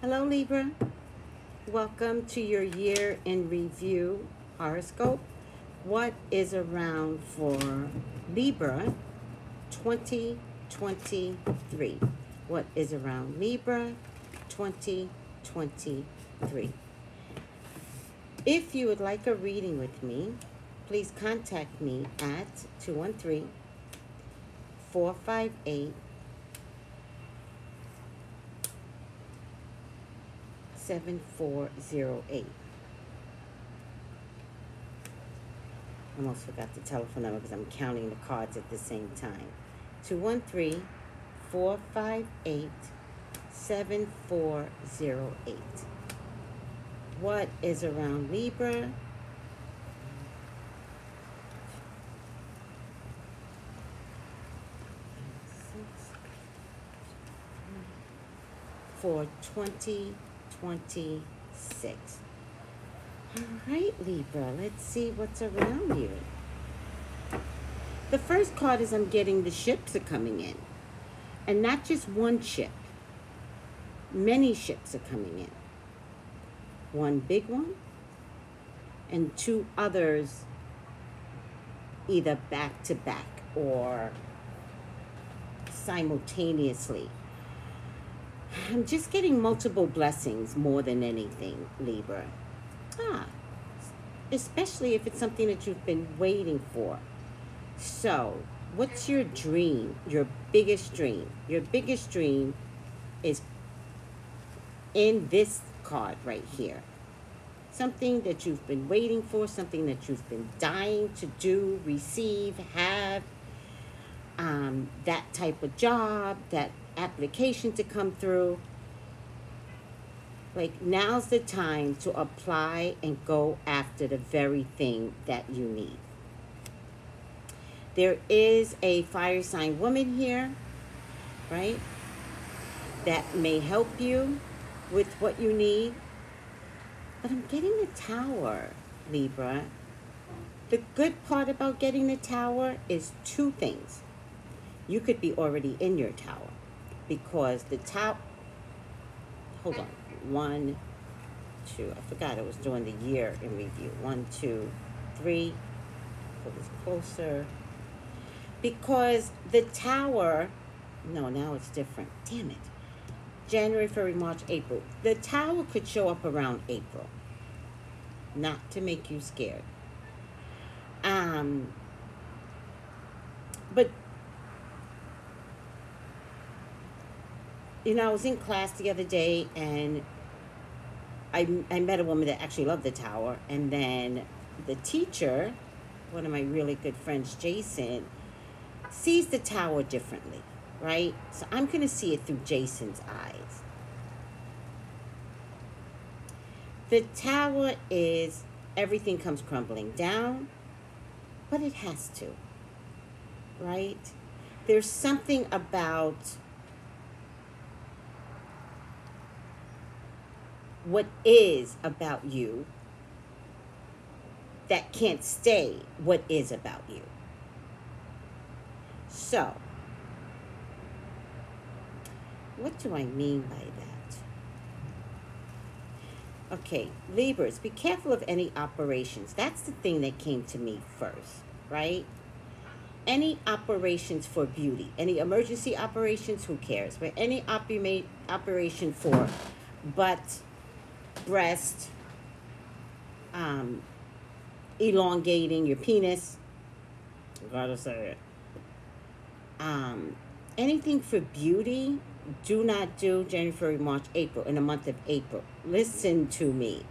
Hello, Libra. Welcome to your year in review horoscope. What is around for Libra 2023? What is around Libra 2023? If you would like a reading with me, please contact me at 213 458 7408. I almost forgot the telephone number because I'm counting the cards at the same time. 213 458 7408. What is around Libra? For 2026. All right, Libra, let's see what's around you. The first card is I'm getting the ships are coming in. And not just one ship. Many ships are coming in. One big one and two others either back to back or simultaneously. I'm just getting multiple blessings more than anything, Libra. Especially if it's something that you've been waiting for. So, what's your dream? Your biggest dream? Your biggest dream is in this card right here. Something that you've been waiting for, something that you've been dying to do, receive, have, that type of job, that application to come through. Like, now's the time to apply and go after the very thing that you need. There is a fire sign woman here, right? That may help you with what you need. But I'm getting the Tower, Libra. The good part about getting the Tower is two things. You could be already in your Tower because the Tower, hold on, 1, 2, I forgot I was doing the year in review. 1, 2, 3, pull this closer. Because the Tower, no, now it's different. Damn it. January, February, March, April. The Tower could show up around April. Not to make you scared. But, I was in class the other day and I met a woman that actually loved the Tower. And then the teacher, one of my really good friends, Jason, sees the Tower differently, right? So I'm going to see it through Jason's eyes. The Tower is everything comes crumbling down, but it has to, right? There's something about what is about you that can't stay what is about you. So, what do I mean by that? Okay, Libras, be careful of any operations. That's the thing that came to me first, right? Any operations for beauty, any emergency operations, who cares? But any operation for butt, breast, elongating your penis, gotta say it. Anything for beauty, do not do January, February, March, April, in the month of April. Listen to me.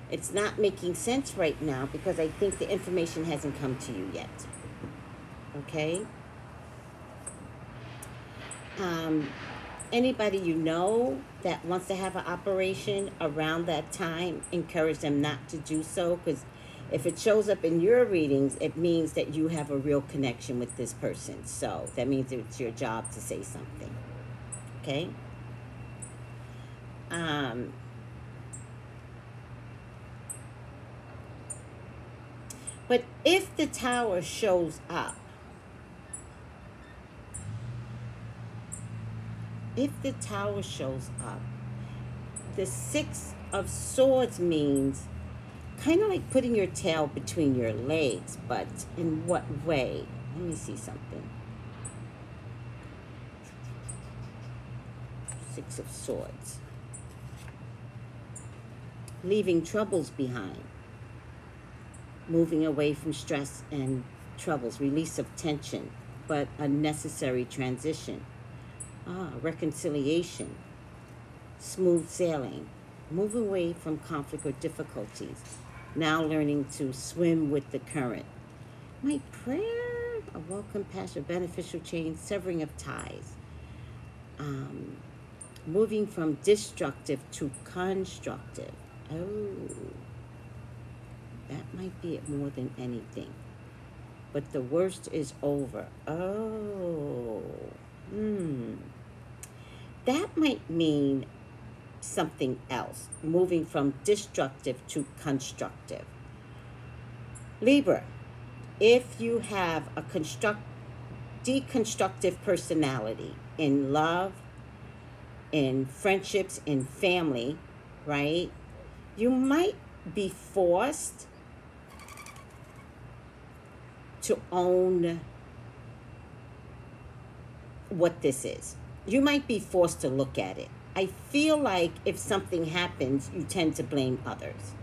It's not making sense right now because I think the information hasn't come to you yet. Okay? Anybody you know that wants to have an operation around that time, encourage them not to do so, because if it shows up in your readings, it means that you have a real connection with this person. So that means it's your job to say something. Okay? But if the Tower shows up, The Six of Swords means kind of like putting your tail between your legs, but in what way? Let me see something. Six of Swords. Leaving troubles behind. Moving away from stress and troubles. Release of tension, but a necessary transition. Reconciliation. Smooth sailing. Move away from conflict or difficulties. Now learning to swim with the current. My prayer, a welcome, passion, beneficial change, severing of ties. Moving from destructive to constructive. Oh, that might be it more than anything. But the worst is over. Oh, that might mean something else. Moving from destructive to constructive. Libra, if you have a deconstructive personality in love, in friendships, in family, right? You might be forced to own what this is. You might be forced to look at it. I feel like if something happens, you tend to blame others.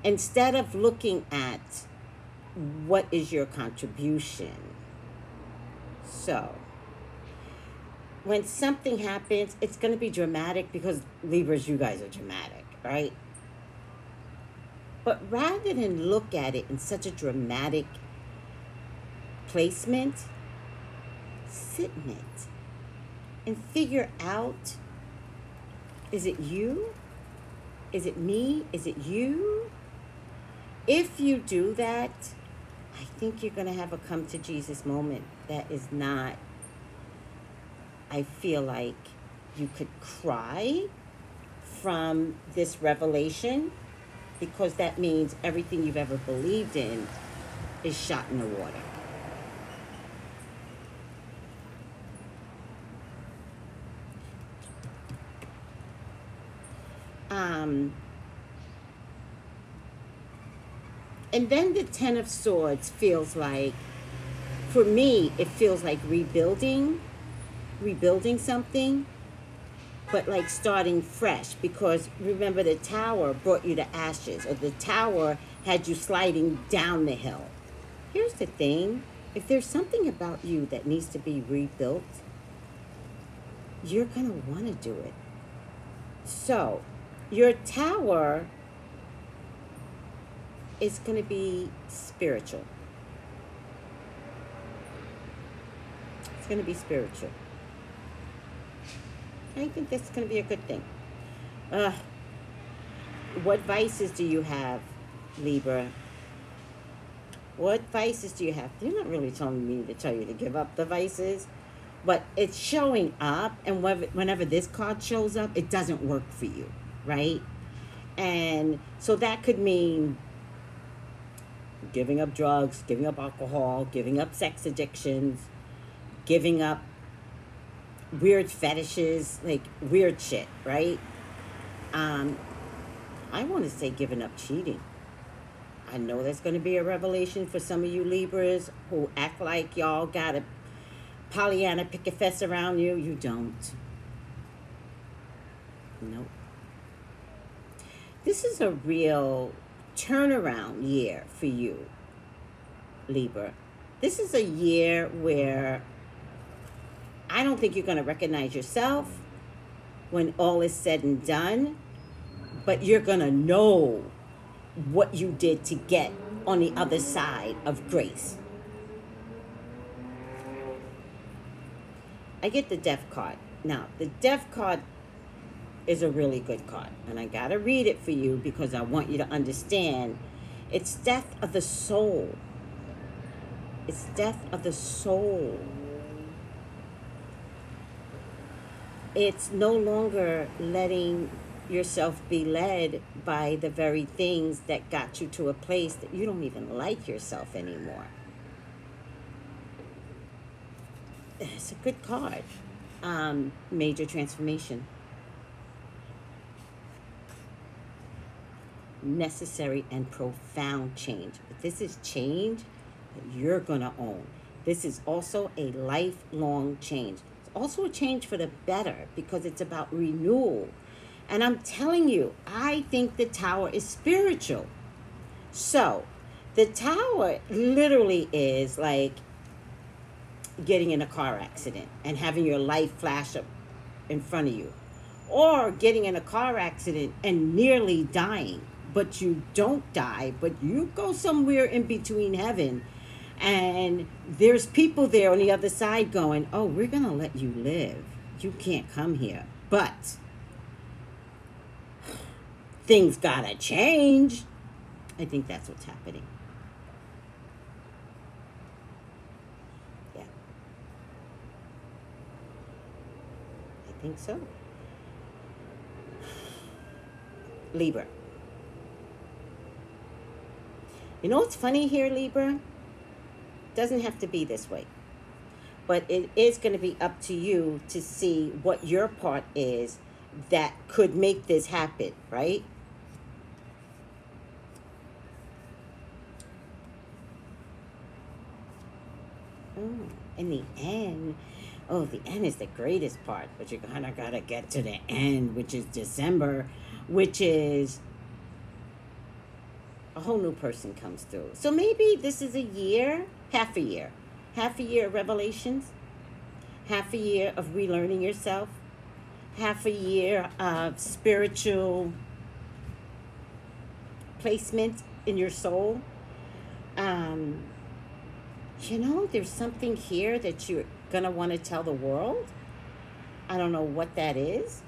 Instead of looking at what is your contribution. So, when something happens, it's going to be dramatic because Libras, you guys are dramatic, right? But rather than look at it in such a dramatic placement, sit in it and figure out, is it you? Is it me? Is it you? If you do that, I think you're going to have a come to Jesus moment that is not, I feel like you could cry from this revelation, because that means everything you've ever believed in is shot in the water. And then the Ten of Swords feels like, for me, it feels like rebuilding something, but like starting fresh, because remember the tower brought you to ashes, or the tower had you sliding down the hill. Here's the thing, if there's something about you that needs to be rebuilt, you're gonna want to do it. So your tower is going to be spiritual. It's going to be spiritual. I think that's going to be a good thing. What vices do you have, Libra? What vices do you have? You're not really telling me to tell you to give up the vices, but it's showing up, and whenever this card shows up, it doesn't work for you, right? And so that could mean giving up drugs, giving up alcohol, giving up sex addictions, giving up weird fetishes, like weird shit, right? I want to say giving up cheating. I know there's going to be a revelation for some of you Libras who act like y'all got a Pollyanna picket fest around you. You don't. Nope. This is a real turnaround year for you, Libra. This is a year where I don't think you're going to recognize yourself when all is said and done, but you're going to know what you did to get on the other side of grace. I get the Death card. Now, the Death card is a really good card, and I gotta read it for you because I want you to understand. It's death of the soul. It's death of the soul. It's no longer letting yourself be led by the very things that got you to a place that you don't even like yourself anymore. It's a good card. Major transformation. necessary and profound change. But this is change that you're going to own. This is also a lifelong change. It's also a change for the better because it's about renewal. And I'm telling you, I think the tower is spiritual. So, the tower literally is like getting in a car accident and having your life flash up in front of you, or getting in a car accident and nearly dying, but you don't die, but you go somewhere in between heaven, and there's people there on the other side going, oh, we're going to let you live. You can't come here. But things got to change. I think that's what's happening. Yeah. I think so. Libra. You know what's funny here, Libra? Doesn't have to be this way. But it is going to be up to you to see what your part is that could make this happen, right? Oh, in the end, oh, the end is the greatest part, but you're kind of got to get to the end, which is December, which is a whole new person comes through. So maybe this is a year, half a year of revelations, half a year of relearning yourself, half a year of spiritual placement in your soul. You know, there's something here that you're going to want to tell the world. I don't know what that is.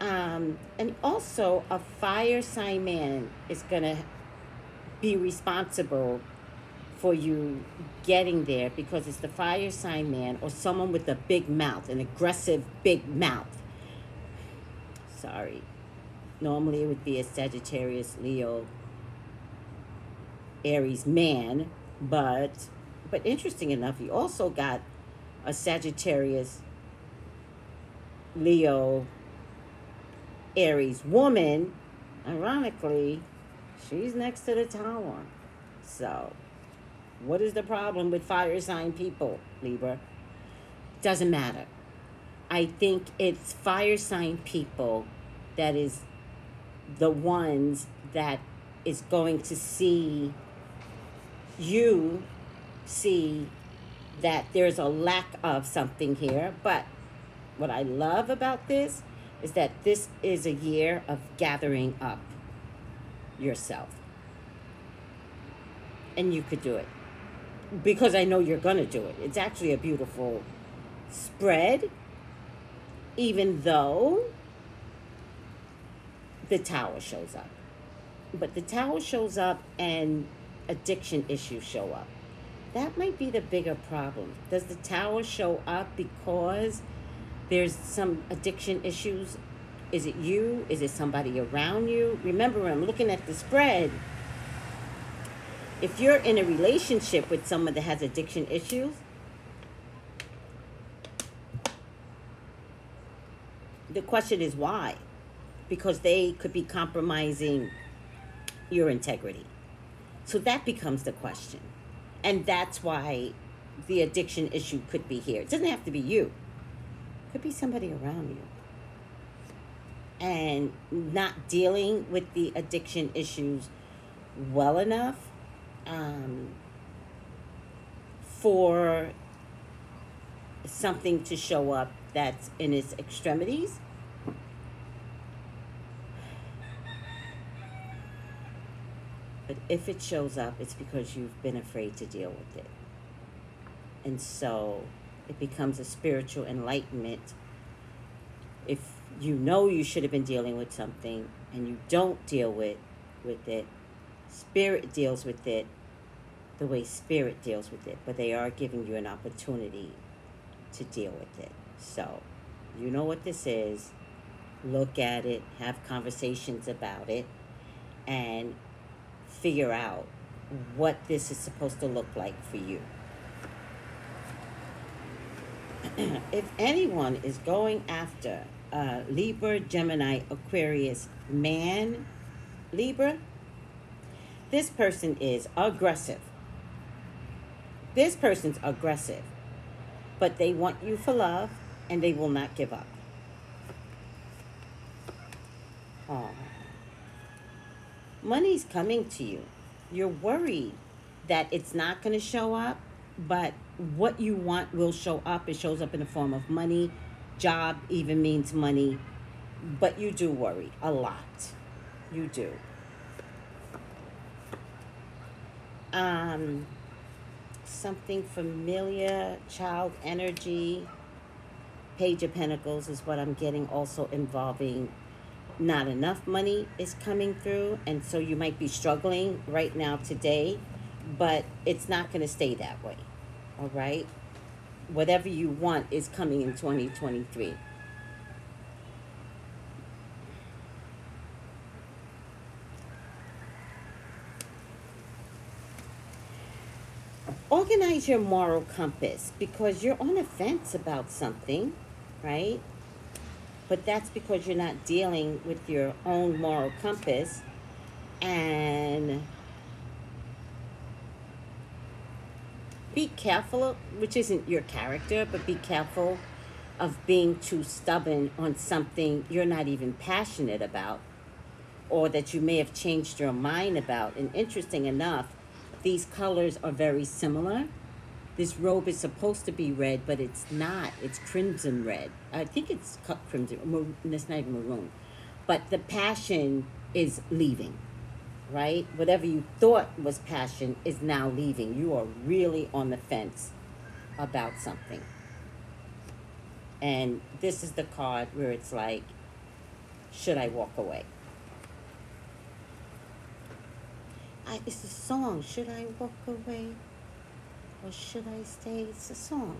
And also, a fire sign man is going to be responsible for you getting there, because it's the fire sign man or someone with a big mouth, an aggressive big mouth. Sorry. Normally it would be a Sagittarius, Leo, Aries man, but interesting enough, you also got a Sagittarius, Leo, Aries woman. Ironically, she's next to the tower. So, what is the problem with fire sign people, Libra? Doesn't matter. I think it's fire sign people that is the ones that is going to see you see that there's a lack of something here. But what I love about this is that this is a year of gathering up yourself. And you could do it, because I know you're going to do it. It's actually a beautiful spread, even though the tower shows up. But the tower shows up and addiction issues show up. That might be the bigger problem. Does the tower show up because there's some addiction issues? Is it you? Is it somebody around you? Remember, I'm looking at the spread. If you're in a relationship with someone that has addiction issues, the question is why? Because they could be compromising your integrity. So that becomes the question. And that's why the addiction issue could be here. It doesn't have to be you. It could be somebody around you. And not dealing with the addiction issues well enough for something to show up that's in its extremities. But if it shows up, it's because you've been afraid to deal with it. And so it becomes a spiritual enlightenment. If you know you should have been dealing with something and you don't deal with it, Spirit deals with it the way Spirit deals with it. But they are giving you an opportunity to deal with it. So you know what this is. Look at it, have conversations about it, and figure out what this is supposed to look like for you. If anyone is going after Libra, Gemini, Aquarius man, Libra, this person is aggressive. This person's aggressive, but they want you for love and they will not give up. Oh. Money's coming to you. You're worried that it's not going to show up, but what you want will show up. It shows up in the form of money. Job even means money. But you do worry a lot. You do. Something familiar, child energy. Page of Pentacles is what I'm getting, also involving not enough money is coming through, and so you might be struggling right now today, but it's not going to stay that way. All right? Whatever you want is coming in 2023. Organize your moral compass, because you're on a fence about something, right? But that's because you're not dealing with your own moral compass. And be careful, which isn't your character, but be careful of being too stubborn on something you're not even passionate about, or that you may have changed your mind about. And interesting enough, these colors are very similar. This robe is supposed to be red, but it's not. It's crimson red. I think it's crimson. It's not even maroon. But the passion is leaving, right? Whatever you thought was passion is now leaving. You are really on the fence about something. And this is the card where it's like, should I walk away? It's a song. Should I walk away? Or should I stay? It's a song.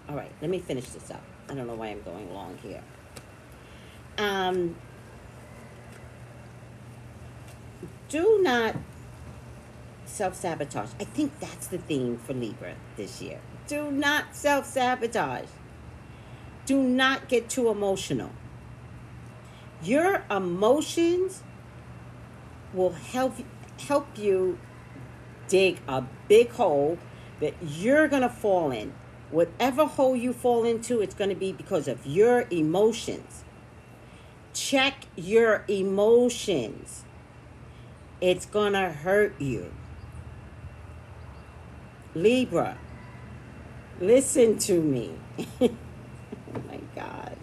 All right, let me finish this up. I don't know why I'm going long here. Do not self-sabotage. I think that's the theme for Libra this year. Do not self-sabotage. Do not get too emotional. Your emotions will help you dig a big hole that you're going to fall in. Whatever hole you fall into, it's going to be because of your emotions. Check your emotions. It's going to hurt you. Libra, listen to me. Oh my God.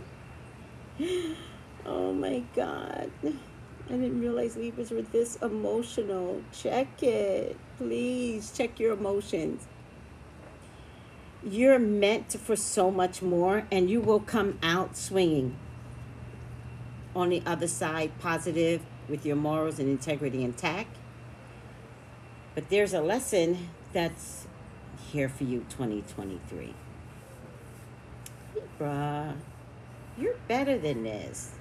Oh my God. I didn't realize Libras were this emotional. Check it. Please check your emotions. You're meant for so much more, and you will come out swinging on the other side, positive, with your morals and integrity intact. But there's a lesson that's here for you, 2023. Libra, you're better than this.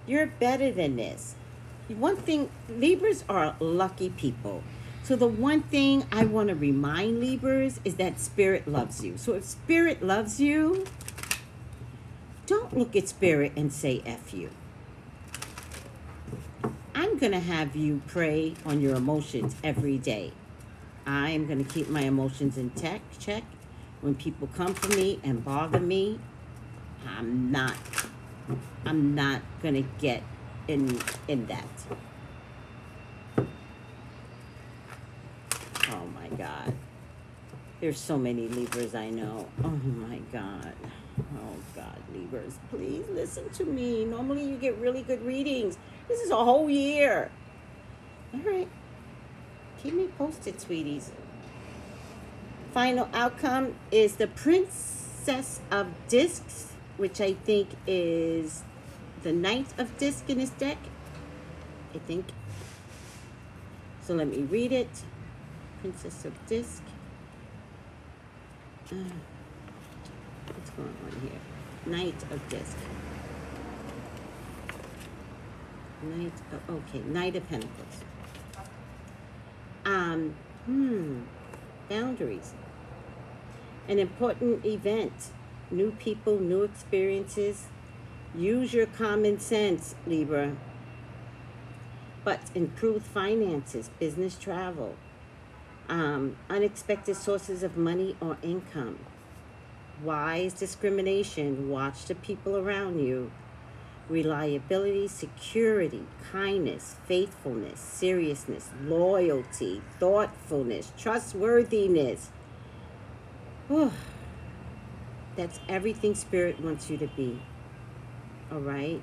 You're better than this. One thing, Libras are lucky people. So the one thing I want to remind Libras is that Spirit loves you. So if Spirit loves you, don't look at Spirit and say F you. I'm going to have you pray on your emotions every day. I am going to keep my emotions in check. When people come for me and bother me, I'm not going to get in that. Oh my God. There's so many Libras I know. Oh my God. Oh God, Libras, please listen to me. Normally you get really good readings. This is a whole year. All right. Keep me posted, sweeties. Final outcome is the Princess of Discs, which I think is the Knight of Disc in this deck. I think. So let me read it. Princess of Disc. What's going on here? Knight of Disc. Knight of Pentacles. Boundaries. An important event. New people, new experiences. Use your common sense, Libra. but improved finances, business travel, unexpected sources of money or income, wise discrimination, watch the people around you, reliability, security, kindness, faithfulness, seriousness, loyalty, thoughtfulness, trustworthiness. Oh, that's everything Spirit wants you to be. All right?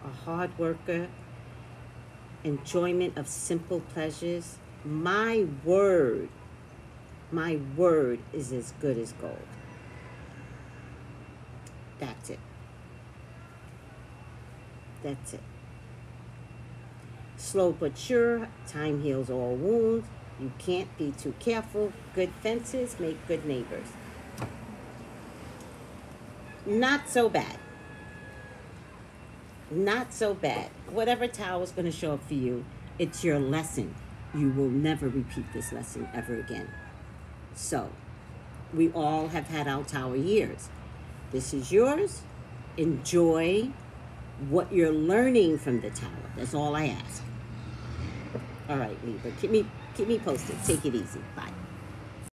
A hard worker, enjoyment of simple pleasures. My word is as good as gold. That's it. That's it. Slow but sure, time heals all wounds. You can't be too careful. Good fences make good neighbors. Not so bad. Not so bad. Whatever tower is going to show up for you, it's your lesson. You will never repeat this lesson ever again. So, we all have had our tower years. This is yours. Enjoy what you're learning from the tower. That's all I ask. All right, Libra. Keep me posted. Take it easy. Bye.